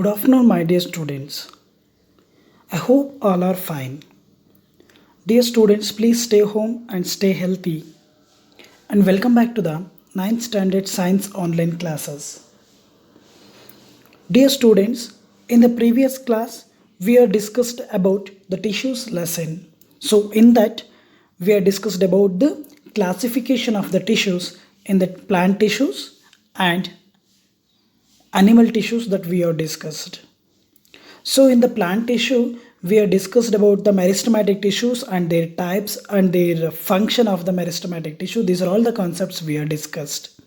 Good afternoon, my dear students. I hope all are fine. Dear students, please stay home and stay healthy. And welcome back to the 9th Standard Science online classes. Dear students, in the previous class, we have discussed about the tissues lesson. So, in that, we have discussed about the classification of the tissues in the plant tissues and animal tissues that we have discussed. So in the plant tissue, we have discussed about the meristematic tissues and their types and their function of the meristematic tissue. These are all the concepts we have discussed.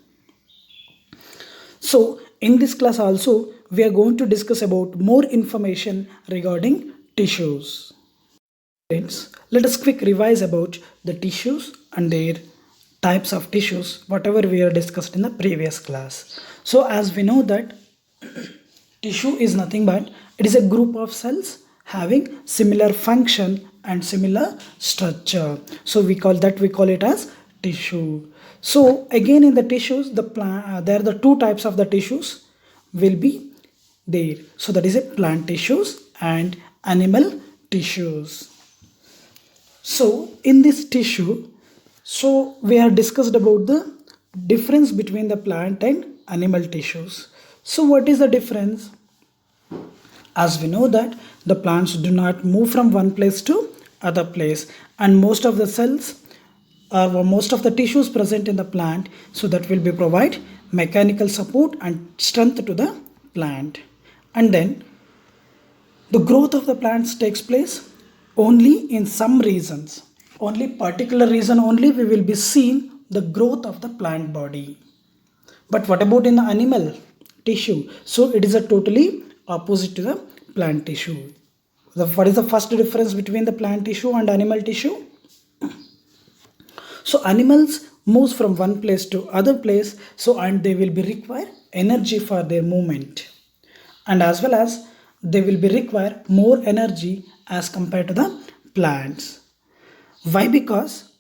So in this class also, we are going to discuss about more information regarding tissues. Friends, let us quick revise about the tissues and their types of tissues, whatever we have discussed in the previous class. So as we know that tissue is nothing but it is a group of cells having similar function and similar structure. So we call it as tissue. So again in the tissues, there are the two types of the tissues will be there. So that is a plant tissues and animal tissues. So in this tissue, so we have discussed about the difference between the plant and animal tissues. So what is the difference? As we know that the plants do not move from one place to other place, and most of the cells or most of the tissues present in the plant, so that will be provide mechanical support and strength to the plant. And then the growth of the plants takes place only in some regions. Only particular reason only we will be seeing the growth of the plant body. But what about in the animal tissue? So it is a totally opposite to the plant tissue. What is the first difference between the plant tissue and animal tissue? So animals moves from one place to other place, so and they will be require energy for their movement, and as well as they will be require more energy as compared to the plants. Why? Because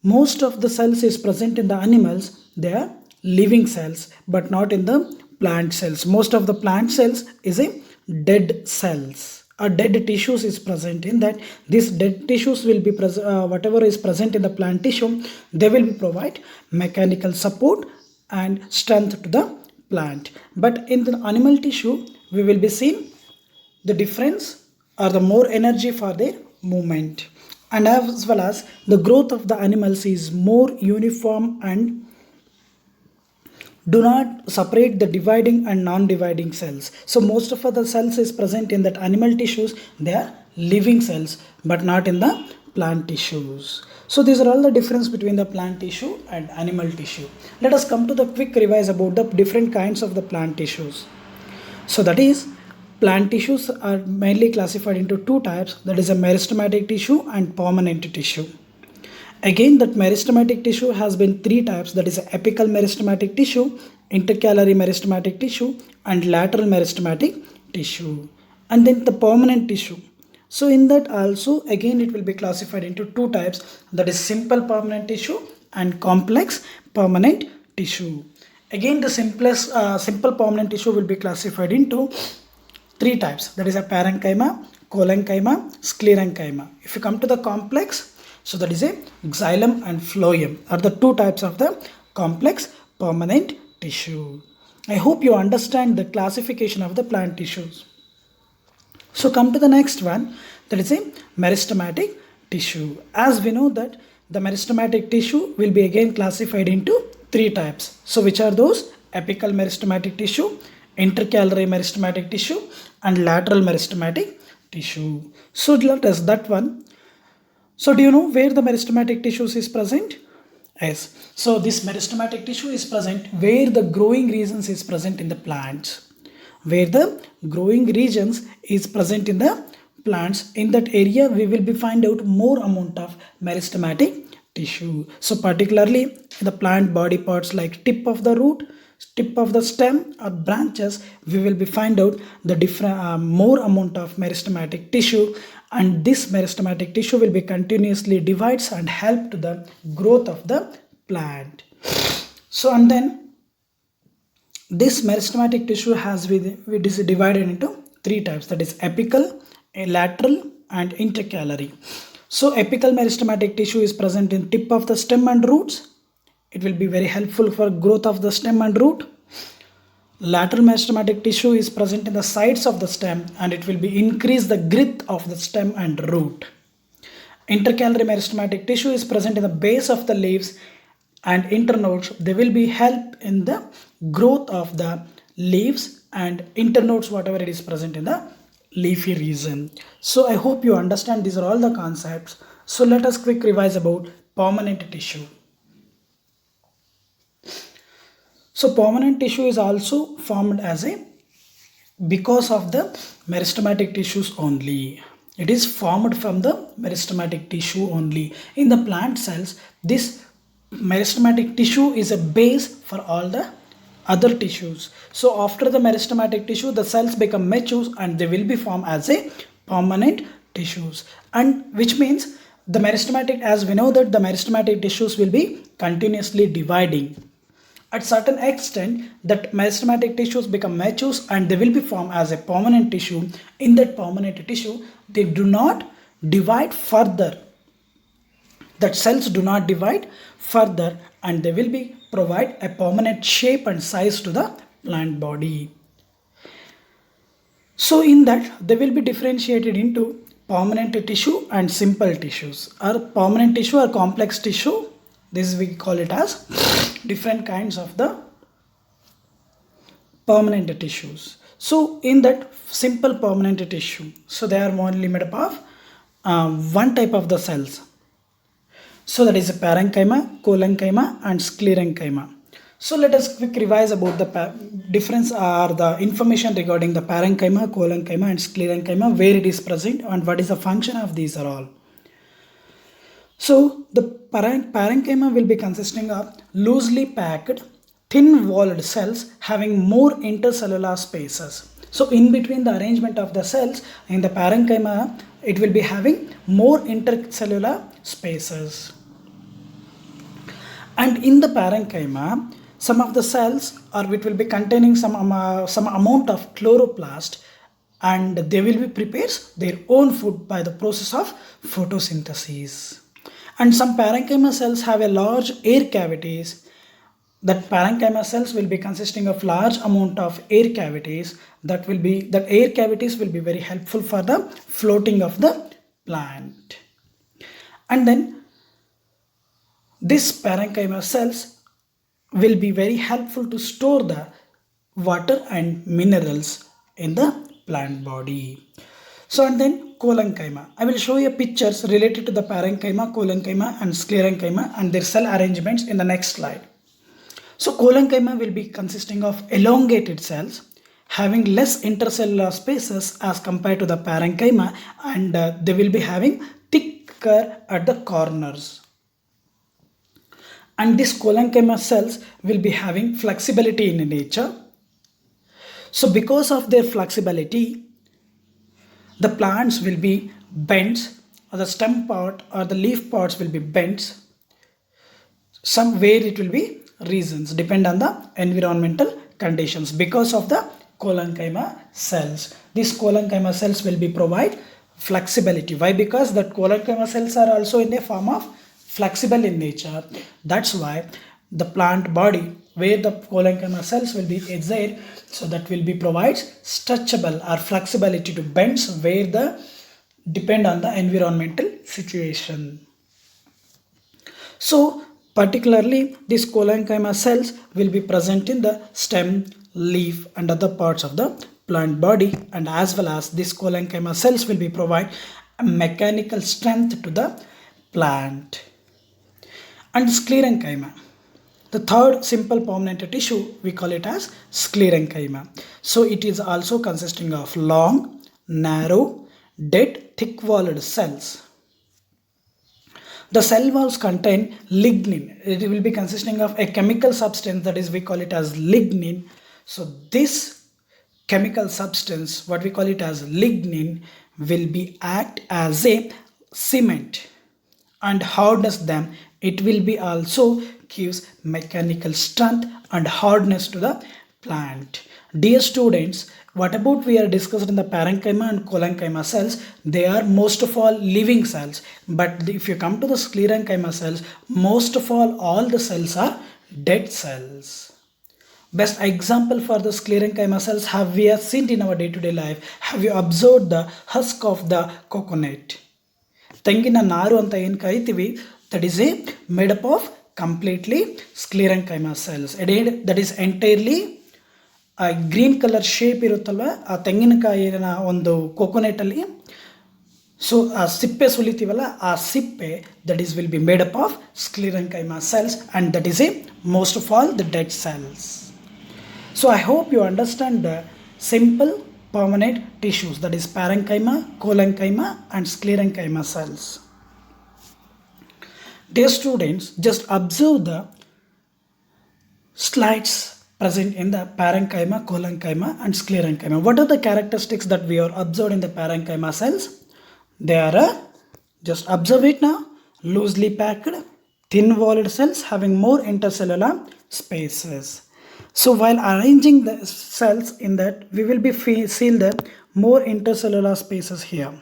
most of the cells is present in the animals, they are living cells, but not in the plant cells. Most of the plant cells is a dead cells. A dead tissues is present in that. These dead tissues will be whatever is present in the plant tissue, they will provide mechanical support and strength to the plant. But in the animal tissue, we will be seeing the difference or the more energy for their movement, and as well as the growth of the animals is more uniform and do not separate the dividing and non-dividing cells. So most of the cells is present in that animal tissues, they are living cells, but not in the plant tissues. So these are all the difference between the plant tissue and animal tissue. Let us come to the quick revise about the different kinds of the plant tissues. So that is, plant tissues are mainly classified into two types, that is a meristematic tissue and permanent tissue. Again, that meristematic tissue has been three types, that is apical meristematic tissue, intercalary meristematic tissue and lateral meristematic tissue. And then the permanent tissue. So in that also again it will be classified into two types, that is simple permanent tissue and complex permanent tissue. Again the simple permanent tissue will be classified into three types, that is a parenchyma, collenchyma, sclerenchyma. If you come to the complex, so that is a xylem and phloem are the two types of the complex permanent tissue. I hope you understand the classification of the plant tissues. So come to the next one, that is a meristematic tissue. As we know that the meristematic tissue will be again classified into three types. So which are those? Apical meristematic tissue, intercalary meristematic tissue and lateral meristematic tissue. So let us that one. So do you know where the meristematic tissues is present? Yes. So this meristematic tissue is present where the growing regions is present in the plants. Where the growing regions is present in the plants, in that area we will be find out more amount of meristematic tissue. So particularly in the plant body parts like tip of the root, tip of the stem or branches, we will be find out the different more amount of meristematic tissue, and this meristematic tissue will be continuously divides and help to the growth of the plant. So and then this meristematic tissue has we divided into three types, that is apical, lateral and intercalary. So apical meristematic tissue is present in tip of the stem and roots. It will be very helpful for growth of the stem and root. Lateral meristematic tissue is present in the sides of the stem and it will be increase the girth of the stem and root. Intercalary meristematic tissue is present in the base of the leaves and internodes. They will be help in the growth of the leaves and internodes, whatever it is present in the leafy region. So I hope you understand these are all the concepts. So let us quick revise about permanent tissue. So permanent tissue is also formed as a because of the meristematic tissues only. It is formed from the meristematic tissue only. In the plant cells, this meristematic tissue is a base for all the other tissues. So after the meristematic tissue, the cells become mature and they will be formed as a permanent tissues. And which means the meristematic, as we know that the meristematic tissues will be continuously dividing. At certain extent, that meristematic tissues become mature and they will be formed as a permanent tissue. In that permanent tissue, they do not divide further. That cells do not divide further and they will be provide a permanent shape and size to the plant body. So in that, they will be differentiated into permanent tissue and simple tissues. Or permanent tissue or complex tissue, this we call it as different kinds of the permanent tissues. So in that simple permanent tissue, so they are only made up of one type of the cells. So that is a parenchyma, collenchyma and sclerenchyma. So let us quick revise about the difference or the information regarding the parenchyma, collenchyma and sclerenchyma, where it is present and what is the function of these are all. So the parenchyma will be consisting of loosely packed, thin-walled cells having more intercellular spaces. So in between the arrangement of the cells in the parenchyma, it will be having more intercellular spaces. And in the parenchyma, some of the cells or it will be containing some amount of chloroplast and they will be prepares their own food by the process of photosynthesis. And some parenchyma cells have a large air cavities. That parenchyma cells will be consisting of large amount of air cavities. That air cavities will be very helpful for the floating of the plant. And then this parenchyma cells will be very helpful to store the water and minerals in the plant body. So and then collenchyma. I will show you pictures related to the parenchyma, collenchyma and sclerenchyma and their cell arrangements in the next slide. So collenchyma will be consisting of elongated cells having less intercellular spaces as compared to the parenchyma and they will be having thicker at the corners. And these collenchyma cells will be having flexibility in nature. So because of their flexibility, the plants will be bent or the stem part or the leaf parts will be bent. Somewhere it will be reasons depend on the environmental conditions because of the collenchyma cells. These collenchyma cells will be provide flexibility. Why? Because the collenchyma cells are also in a form of flexible in nature. That's why the plant body where the collenchyma cells will be is there, so that will be provides stretchable or flexibility to bends where the depend on the environmental situation. So particularly these collenchyma cells will be present in the stem, leaf and other parts of the plant body, and as well as these collenchyma cells will be provide a mechanical strength to the plant. And sclerenchyma, the third simple permanent tissue, we call it as sclerenchyma. So it is also consisting of long, narrow, dead, thick-walled cells. The cell walls contain lignin. It will be consisting of a chemical substance, that is we call it as lignin. So this chemical substance, what we call it as lignin, will be act as a cement and hardness them. It will be also gives mechanical strength and hardness to the plant. Dear students, what about we are discussed in the parenchyma and collenchyma cells? They are most of all living cells. But if you come to the sclerenchyma cells, most of all the cells are dead cells. Best example for the sclerenchyma cells have we have seen in our day-to-day life. Have you observed the husk of the coconut? ತೆಂಗಿನ ನಾರು ಅಂತ ಏನು ಕರಿತೀವಿ, that is a made up of completely sclerenchyma cells. That is entirely a green color shape ಇರುತ್ತಲ್ವ ಆ ತೆಂಗಿನಕಾಯಿನ ಒಂದು ಕೋಕೋನಟಲ್ಲಿ. So ಆ ಸಿಪ್ಪೆ ಸುಲಿತೀವಲ್ಲ ಆ ಸಿಪ್ಪೆ that is will be made up of sclerenchyma cells and that is a most of all the dead cells. So I hope you understand the simple permanent tissues, that is parenchyma, collenchyma and sclerenchyma cells. Dear students, just observe the slides present in the parenchyma, collenchyma and sclerenchyma. What are the characteristics that we are observed in the parenchyma cells? They are, just observe it now, loosely packed, thin-walled cells having more intercellular spaces. So while arranging the cells in that, we will be seeing the more intercellular spaces here.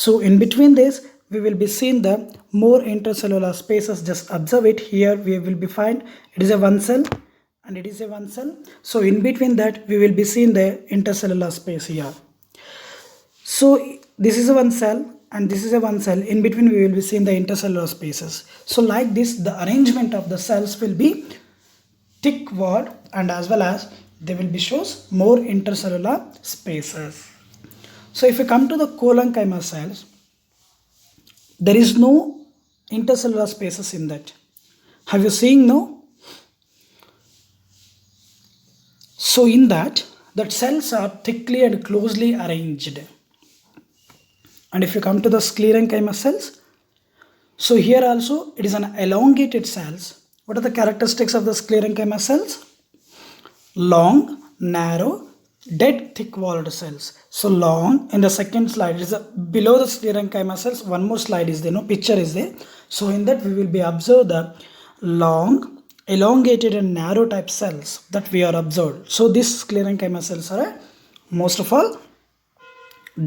So in between this, we will be seeing the more intercellular spaces. Just observe it here. We will be find it is a one cell and it is a one cell. So in between that, we will be seeing the intercellular space here. So this is a one cell and this is a one cell. In between, we will be seeing the intercellular spaces. So like this, the arrangement of the cells will be thick walled and as well as they will be shows more intercellular spaces. So if you come to the collenchyma cells, there is no intercellular spaces in that. Have you seen no? So in that cells are thickly and closely arranged. And if you come to the sclerenchyma cells, so here also it is an elongated cells. What are the characteristics of the sclerenchyma cells? Long, narrow, dead, thick-walled cells. So long, in the second slide, it is below the sclerenchyma cells. One more slide is there, no picture is there. So in that we will be observed the long, elongated and narrow type cells that we are observed. So these sclerenchyma cells are most of all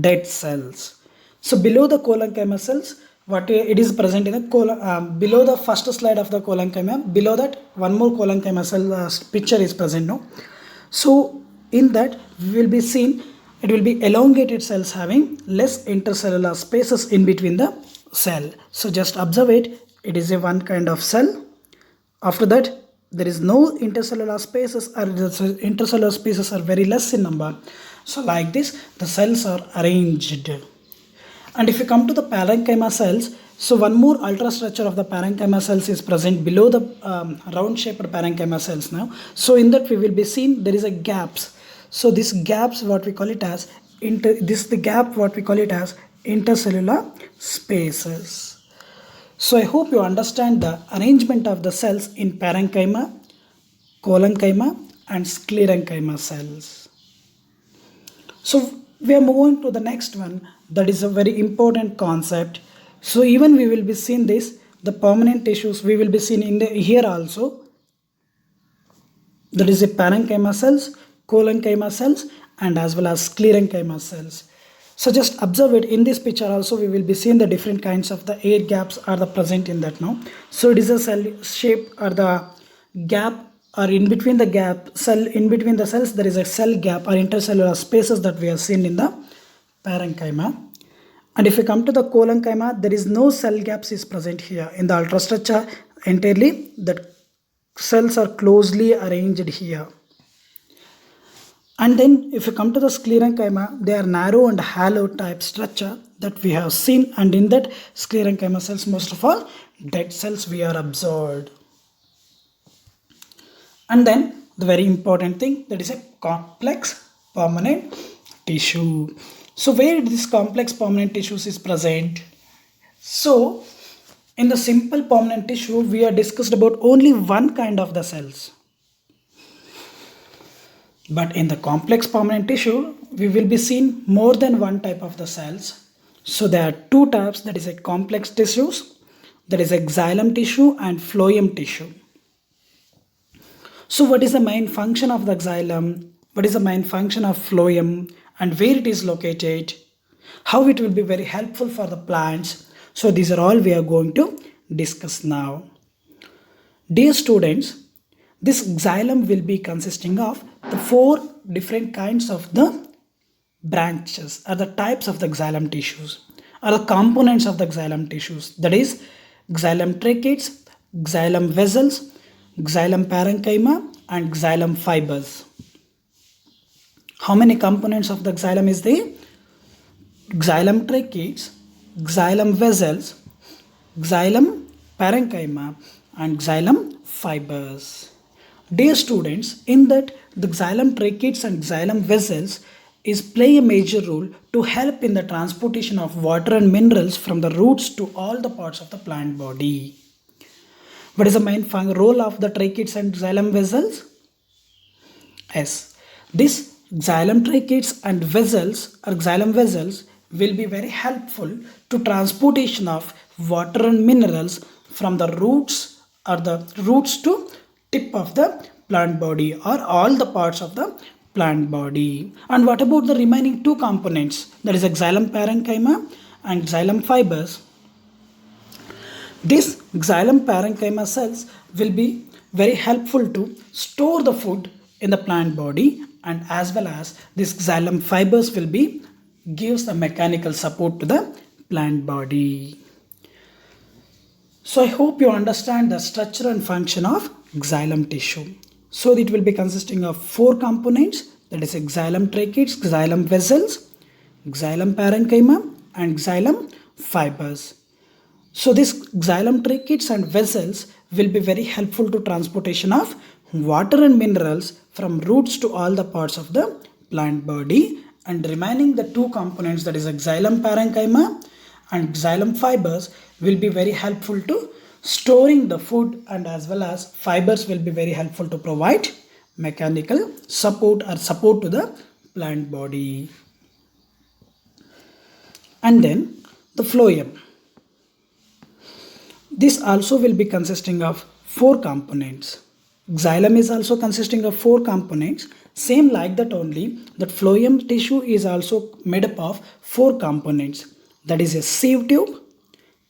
dead cells. So below the collenchyma cells, what it is present in the below the first slide of the collenchyma, below that one more collenchyma cell picture is present now. So in that we will be seeing it will be elongated cells having less intercellular spaces in between the cell. So just observe it, it is a one kind of cell. After that there is no intercellular spaces, or the intercellular spaces are very less in number. So like this the cells are arranged. And if you come to the parenchyma cells, so one more ultrastructure of the parenchyma cells is present below the round shaped parenchyma cells now. So in that we will be seeing there is a gaps. So this gaps what we call it as intercellular spaces. So I hope you understand the arrangement of the cells in parenchyma, collenchyma and sclerenchyma cells. So we are moving to the next one, that is a very important concept. So even we will be seeing this, the permanent tissues we will be seeing in the here also, that is a parenchyma cells, collenchyma cells and as well as sclerenchyma cells. So just observe it in this picture also, we will be seeing the different kinds of the air gaps are the present in that now. So it is a cell shape or the gap, or in between the gap cell, in between the cells there is a cell gap or intercellular spaces that we have seen in the parenchyma. And if you come to the collenchyma, there is no cell gaps is present here in the ultrastructure. Entirely the cells are closely arranged here. And then if you come to the sclerenchyma, they are narrow and hollow type structure that we have seen, and in that sclerenchyma cells most of all dead cells we are observed. And then the very important thing, that is a complex permanent tissue. So where this complex permanent tissues is present? So in the simple permanent tissue we are discussed about only one kind of the cells. But in the complex permanent tissue we will be seeing more than one type of the cells. So there are two types, that is a complex tissues, that is a xylem tissue and phloem tissue. So what is the main function of the xylem? What is the main function of phloem and where it is located? How it will be very helpful for the plants? So these are all we are going to discuss now. Dear students, this xylem will be consisting of the four different kinds of the branches or the types of the xylem tissues or the components of the xylem tissues, that is xylem tracheids, xylem vessels, xylem parenchyma and xylem fibers. How many components of the xylem is there? Xylem tracheids, xylem vessels, xylem parenchyma and xylem fibers. Dear students, in that the xylem tracheids and xylem vessels is play a major role to help in the transportation of water and minerals from the roots to all the parts of the plant body. What is the main role of the tracheids and xylem vessels? Yes, this xylem tracheids and vessels or xylem vessels will be very helpful to transportation of water and minerals from the roots or the roots to tip of the plant body or all the parts of the plant body. And what about the remaining two components, that is xylem parenchyma and xylem fibers? This xylem parenchyma cells will be very helpful to store the food in the plant body, and as well as this xylem fibers will be gives the mechanical support to the plant body. So I hope you understand the structure and function of xylem tissue. So it will be consisting of four components, that is xylem tracheids, xylem vessels, xylem parenchyma and xylem fibers. So this xylem tracheids and vessels will be very helpful to transportation of water and minerals from roots to all the parts of the plant body, and remaining the two components, that is xylem parenchyma and xylem fibers, will be very helpful to storing the food, and as well as fibers will be very helpful to provide mechanical support or support to the plant body. And then the phloem. This also will be consisting of four components. Xylem is also consisting of four components. Same like that only, that phloem tissue is also made up of four components. That is a sieve tube,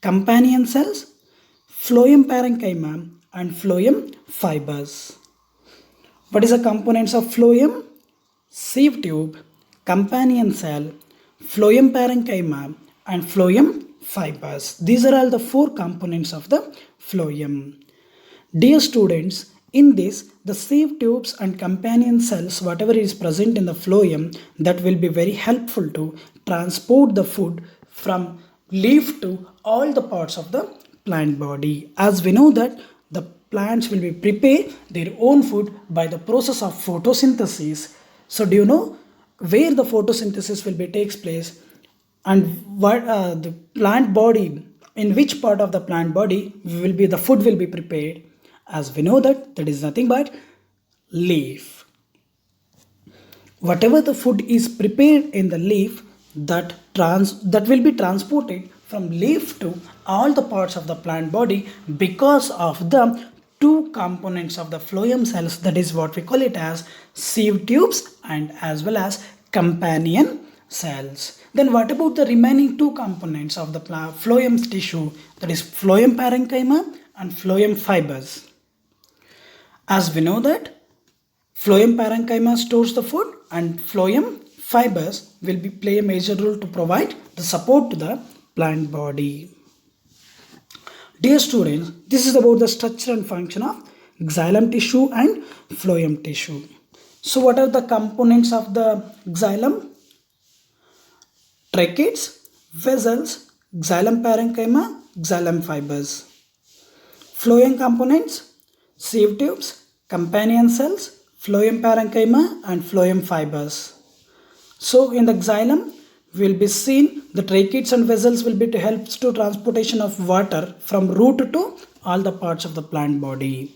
companion cells, phloem parenchyma and phloem fibers. What is the components of phloem? Sieve tube, companion cell, phloem parenchyma and phloem fibers. These are all the four components of the phloem. Dear students, in this, the sieve tubes and companion cells, whatever is present in the phloem, that will be very helpful to transport the food from leaf to all the parts of the plant body. As we know that the plants will be prepare their own food by the process of photosynthesis. So do you know where the photosynthesis will be takes place, and what the plant body, in which part of the plant body will be the food will be prepared? As we know that is nothing but leaf. Whatever the food is prepared in the leaf, that will be transported from leaf to all the parts of the plant body because of the two components of the phloem cells, that is what we call it as sieve tubes and as well as companion cells. Then what about the remaining two components of the phloem tissue, that is phloem parenchyma and phloem fibers? As we know that phloem parenchyma stores the food and phloem fibers will be play a major role to provide the support to the plant body. Dear students, this is about the structure and function of xylem tissue and phloem tissue. So what are the components of the xylem? Tracheids, vessels, xylem parenchyma, xylem fibers. Phloem components: sieve tubes, companion cells, phloem parenchyma and phloem fibers. So in the xylem we will be seen the tracheids and vessels will be to help to transportation of water from root to all the parts of the plant body.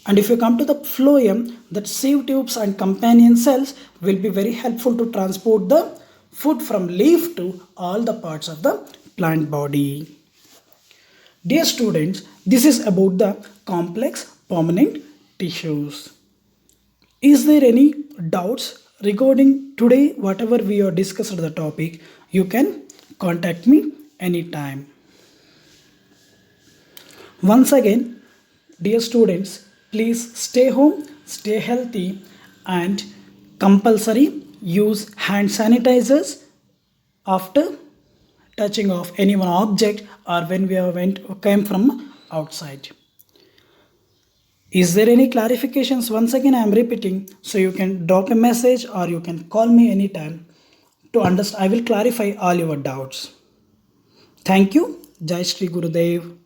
And if you come to the phloem, that sieve tubes and companion cells will be very helpful to transport the food from leaf to all the parts of the plant body. Dear students, this is about the complex permanent tissues. Is there any doubts regarding today, whatever we have discussed the topic? You can contact me anytime. Once again, dear students, please stay home, stay healthy, and compulsory use hand sanitizers after touching of any one object or when we came from outside. Is there any clarifications? Once again, I am repeating, so you can drop a message or you can call me anytime to understand. I will clarify all your doubts. Thank you. Jai Shri Gurudev.